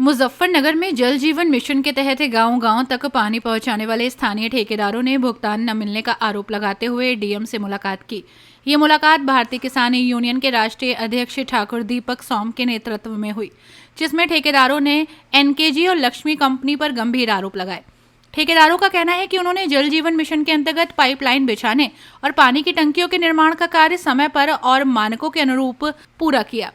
मुजफ्फरनगर में जल जीवन मिशन के तहत गांव-गांव तक पानी पहुंचाने वाले स्थानीय ठेकेदारों ने भुगतान न मिलने का आरोप लगाते हुए डीएम से मुलाकात की। ये मुलाकात भारतीय किसान यूनियन के राष्ट्रीय अध्यक्ष ठाकुर दीपक सौम के नेतृत्व में हुई, जिसमें ठेकेदारों ने एनकेजी और लक्ष्मी कंपनी पर गंभीर आरोप लगाए। ठेकेदारों का कहना है कि उन्होंने जल जीवन मिशन के अंतर्गत पाइपलाइन बिछाने और पानी की टंकियों के निर्माण का कार्य समय पर और मानकों के अनुरूप पूरा किया।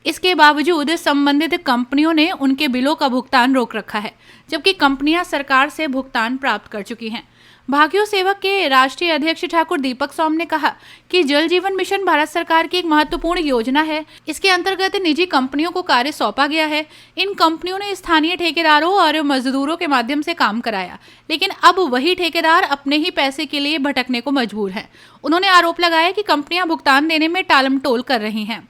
इसके बावजूद संबंधित कंपनियों ने उनके बिलों का भुगतान रोक रखा है, जबकि कंपनियां सरकार से भुगतान प्राप्त कर चुकी हैं। भाकियू सेवक के राष्ट्रीय अध्यक्ष ठाकुर दीपक सौम ने कहा कि जल जीवन मिशन भारत सरकार की एक महत्वपूर्ण योजना है। इसके अंतर्गत निजी कंपनियों को कार्य सौंपा गया है। इन कंपनियों ने स्थानीय ठेकेदारों और मजदूरों के माध्यम से काम कराया, लेकिन अब वही ठेकेदार अपने ही पैसे के लिए भटकने को मजबूर है। उन्होंने आरोप लगाया कि कंपनियां भुगतान देने में टालमटोल कर रही हैं।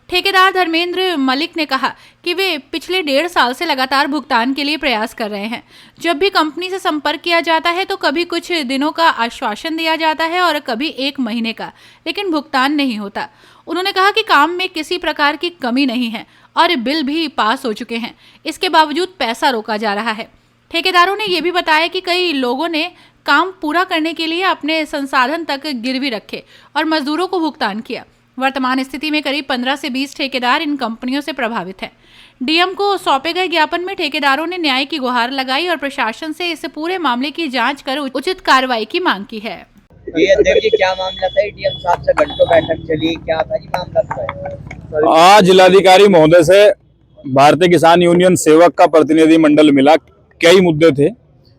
ठेकेदार धर्मेंद्र मलिक ने कहा कि वे पिछले 1.5 साल से लगातार भुगतान के लिए प्रयास कर रहे हैं। जब भी कंपनी से संपर्क किया जाता है तो कभी कुछ दिनों का आश्वासन दिया जाता है और कभी 1 महीने का, लेकिन भुगतान नहीं होता। उन्होंने कहा कि काम में किसी प्रकार की कमी नहीं है और बिल भी पास हो चुके हैं, इसके बावजूद पैसा रोका जा रहा है। ठेकेदारों ने यह भी बताया कि कई लोगों ने काम पूरा करने के लिए अपने संसाधन तक गिरवी रखे और मजदूरों को भुगतान किया। वर्तमान स्थिति में करीब 15 से 20 ठेकेदार इन कंपनियों से प्रभावित हैं। डीएम को सौंपे गए ज्ञापन में ठेकेदारों ने न्याय की गुहार लगाई और प्रशासन से इस पूरे मामले की जांच कर उचित कार्रवाई की मांग की है। ये अध्यक्ष जी, क्या मामला था? डीएम साहब से घंटों बैठक चली, क्या था जी मामला? आज जिलाधिकारी महोदय से भारतीय किसान यूनियन सेवक का प्रतिनिधि मंडल मिला। कई मुद्दे थे।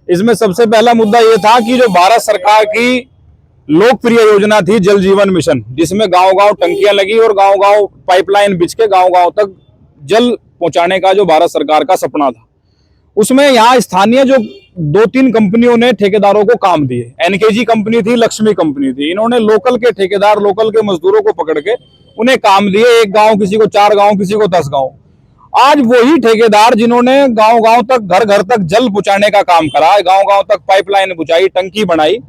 इसमें सबसे पहला मुद्दा ये था कि जो भारत सरकार की लोकप्रिय योजना थी जल जीवन मिशन, जिसमें गांव-गांव टंकियां लगी और गांव-गांव पाइपलाइन बिछ के गांव-गांव तक जल पहुंचाने का जो भारत सरकार का सपना था, उसमें यहाँ स्थानीय जो 2-3 कंपनियों ने ठेकेदारों को काम दिए। एनकेजी कंपनी थी, लक्ष्मी कंपनी थी। इन्होंने लोकल के ठेकेदार, लोकल के मजदूरों को पकड़ के उन्हें काम दिए। 1 गाँव किसी को, 4 गाँव किसी को, 10 गाँव। आज वही ठेकेदार जिन्होंने गाँव-गाँव तक, घर-घर तक जल पहुंचाने का काम करा, गाँव-गाँव तक पाइपलाइन बुझाई, टंकी बनाई,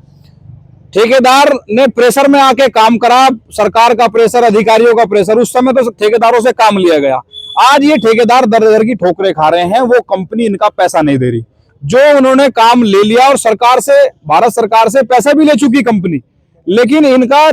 ठेकेदार ने प्रेशर में आके काम करा। सरकार का प्रेशर, अधिकारियों का प्रेशर, उस समय तो ठेकेदारों से काम लिया गया। आज ये ठेकेदार दर-दर की ठोकरें खा रहे हैं। वो कंपनी इनका पैसा नहीं दे रही। जो उन्होंने काम ले लिया और सरकार से, भारत सरकार से पैसा भी ले चुकी कंपनी, लेकिन इनका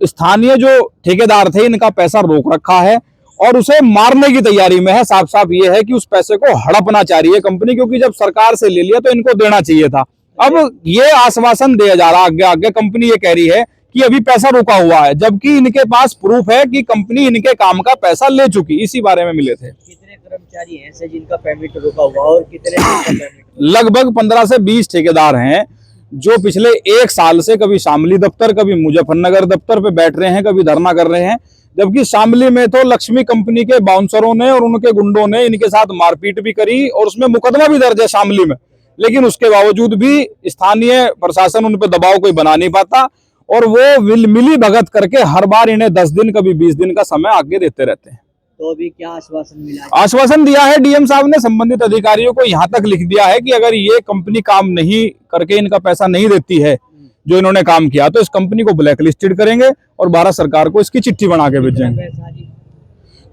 स्थानीय जो ठेकेदार थे, इनका पैसा रोक रखा है और उसे मारने की तैयारी में है। साफ साफ ये है कि उस पैसे को हड़पना चाह रही है कंपनी, क्योंकि जब सरकार से ले लिया तो इनको देना चाहिए था। अब ये आश्वासन दिया जा रहा, आगे कंपनी ये कह रही है कि अभी पैसा रुका हुआ है, जबकि इनके पास प्रूफ है कि कंपनी इनके काम का पैसा ले चुकी। इसी बारे में मिले थे। कितने कर्मचारी हैं ऐसे जिनका पेमेंट रुका हुआ और कितने? लगभग 15 से 20 ठेकेदार हैं जो पिछले 1 साल से कभी शामली दफ्तर, कभी मुजफ्फरनगर दफ्तर पे बैठ रहे हैं, कभी धरना कर रहे हैं। जबकि शामली में तो लक्ष्मी कंपनी के बाउंसरों ने और उनके गुंडों ने इनके साथ मारपीट भी करी और उसमें मुकदमा भी दर्ज है शामली में, लेकिन उसके बावजूद भी स्थानीय प्रशासन उन पर दबाव कोई बना नहीं पाता और वो मिली भगत करके हर बार इन्हें 10 दिन, कभी 20 दिन का समय आगे देते रहते हैं। तो अभी क्या आश्वासन मिला? आश्वासन दिया है डीएम साहब ने, संबंधित अधिकारियों को यहाँ तक लिख दिया है कि अगर ये कंपनी काम नहीं करके इनका पैसा नहीं देती है जो इन्होंने काम किया, तो इस कंपनी को ब्लैकलिस्टेड करेंगे और भारत सरकार को इसकी चिट्ठी बना के भेजेंगे।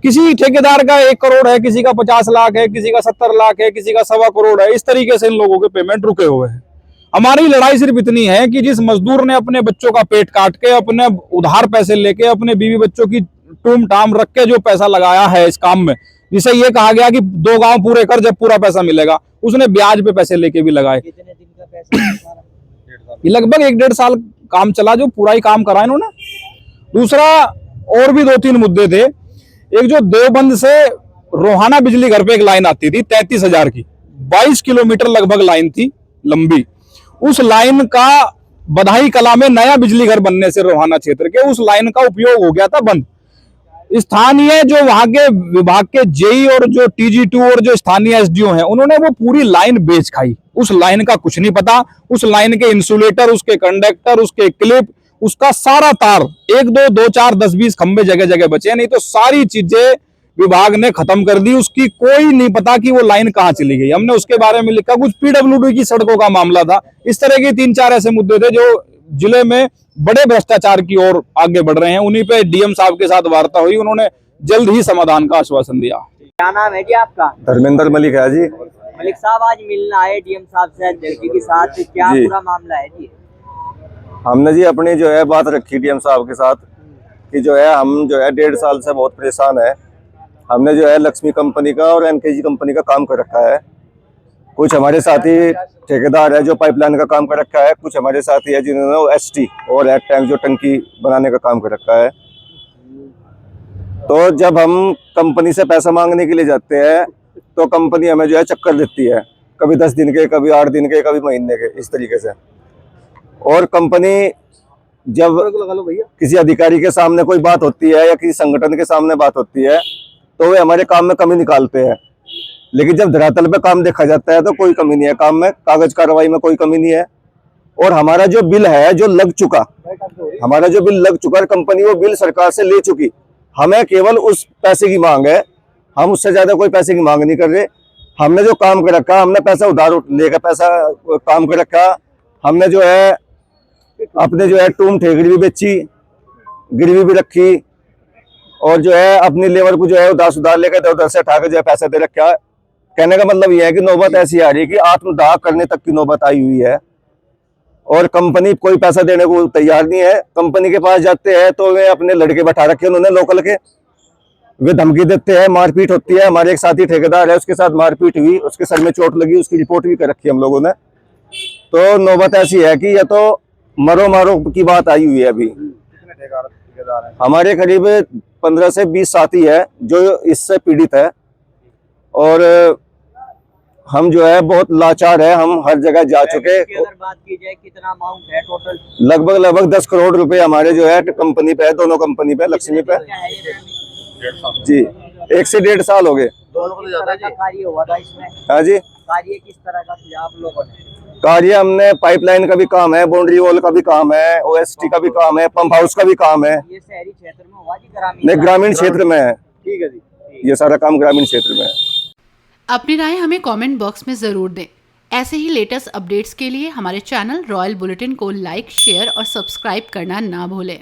किसी ठेकेदार का 1 करोड़ है, किसी का 50 लाख है, किसी का 70 लाख है, किसी का 1.25 करोड़ है। इस तरीके से इन लोगों के पेमेंट रुके हुए हैं। हमारी लड़ाई सिर्फ इतनी है कि जिस मजदूर ने अपने बच्चों का पेट काट के, अपने उधार पैसे लेके, अपने बीवी बच्चों की टूम टाम रख के जो पैसा लगाया है इस काम में, जिसे ये कहा गया कि 2 गांव पूरे कर जब पूरा पैसा मिलेगा, उसने ब्याज पे पैसे लेके भी लगाए। कितने दिन का पैसा? लगभग 1-1.5 साल काम चला, जो पूरा ही काम करा इन्होंने। दूसरा, और भी 2-3 मुद्दे थे। एक जो देवबंद से रोहाना बिजली घर पे एक लाइन आती थी 33,000 की, 22 किलोमीटर लगभग लाइन थी लंबी। उस लाइन का बधाई कला में नया बिजली घर बनने से रोहाना क्षेत्र के, उस लाइन का उपयोग हो गया था बंद। स्थानीय जो वहां के विभाग के जेई और जो TG2 और जो स्थानीय SDO हैं, उन्होंने वो पूरी लाइन बेच खाई। उस लाइन का कुछ नहीं पता। उस लाइन के इंसुलेटर, उसके कंडक्टर, उसके क्लिप, उसका सारा तार, 1, 2, 2, 4, 10, 20 खंबे जगह जगह बचे, नहीं तो सारी चीजें विभाग ने खत्म कर दी। उसकी कोई नहीं पता कि वो लाइन कहाँ चली गई। हमने उसके बारे में लिखा। कुछ PWD की सड़कों का मामला था। इस तरह के 3-4 ऐसे मुद्दे थे जो जिले में बड़े भ्रष्टाचार की ओर आगे बढ़ रहे हैं। उन्हीं पे डीएम साहब के साथ वार्ता हुई, उन्होंने जल्द ही समाधान का आश्वासन दिया। क्या नाम है जी आपका? धर्मेंद्र मलिक है जी। मलिक साहब, आज मिलना आए डीएम साहब से अध्यक्ष जी के साथ, क्या जी। पूरा मामला है जी? हमने जी अपनी जो है बात रखी डीएम साहब के साथ कि जो है हम जो है 1.5 साल से बहुत परेशान है। हमने जो है लक्ष्मी कंपनी का और एनकेजी कंपनी का काम कर रखा है। कुछ हमारे साथी ठेकेदार है जो पाइपलाइन का काम कर रखा है, कुछ हमारे साथी है जिन्होंने एसटी और एट टैंक जो टंकी बनाने का काम कर रखा है। तो जब हम कंपनी से पैसा मांगने के लिए जाते हैं तो कंपनी हमें जो है चक्कर देती है, कभी 10 दिन के, कभी 8 दिन के, कभी महीने के, इस तरीके से। और कंपनी जब किसी अधिकारी के सामने कोई बात होती है या किसी संगठन के सामने बात होती है तो वे हमारे काम में कमी निकालते हैं, लेकिन जब धरातल पे काम देखा जाता है तो कोई कमी नहीं है काम में, कागज कार्रवाई में कोई कमी नहीं है। और हमारा जो बिल है जो लग चुका, हमारा जो बिल लग चुका, कंपनी वो बिल सरकार से ले चुकी, हमें केवल उस पैसे की मांग है, हम उससे ज्यादा कोई पैसे की मांग नहीं कर रहे। हमने जो काम कर रखा, हमने पैसा उधार लेकर पैसा काम कर रखा, हमने जो है अपने जो है टूम ठेकड़ी भी बेची, गिरवी भी रखी, और जो है अपनी लेबर को जो है उधार लेकर उधर से उठा के जो है पैसा दे रखा। कहने का मतलब यह है कि नौबत ऐसी आ रही है कि आत्मदाह करने तक की नौबत आई हुई है और कंपनी कोई पैसा देने को तैयार नहीं है। कंपनी के पास जाते हैं तो वे अपने लड़के बैठा रखे उन्होंने लोकल के, वे धमकी देते हैं, मारपीट होती है। हमारे एक साथी ठेकेदार है, उसके साथ मारपीट हुई, उसके सर में चोट लगी, उसकी रिपोर्ट भी कर रखी हम लोगों ने। तो नौबत ऐसी है कि यह तो मरो मारो की बात आई हुई है। अभी हमारे करीब 15 से 20 साथी है जो इससे पीड़ित है और हम जो है बहुत लाचार है। हम हर जगह जा चुके। अगर बात की जाए कितना अमाउंट है टोटल? लगभग 10 करोड़ रुपए हमारे जो है कंपनी पे है, दोनों कंपनी पे, लक्ष्मी पे जी। 1 से 1.5 साल हो गए। किस तरह का कार्य हुआ था इसमें? हाँ जी, कार्य किस तरह का किया आप लोगों ने? कार्य हमने पाइपलाइन का भी काम है, बाउंड्री वॉल का भी काम है, ओएसटी का भी काम है, पंप हाउस का भी काम है। ये शहरी क्षेत्र में हुआ जी ग्रामीण? नहीं, ग्रामीण क्षेत्र में है। ठीक है जी। ये सारा काम ग्रामीण क्षेत्र में है। अपनी राय हमें कमेंट बॉक्स में ज़रूर दें। ऐसे ही लेटेस्ट अपडेट्स के लिए हमारे चैनल रॉयल बुलेटिन को लाइक, शेयर और सब्सक्राइब करना ना भूलें।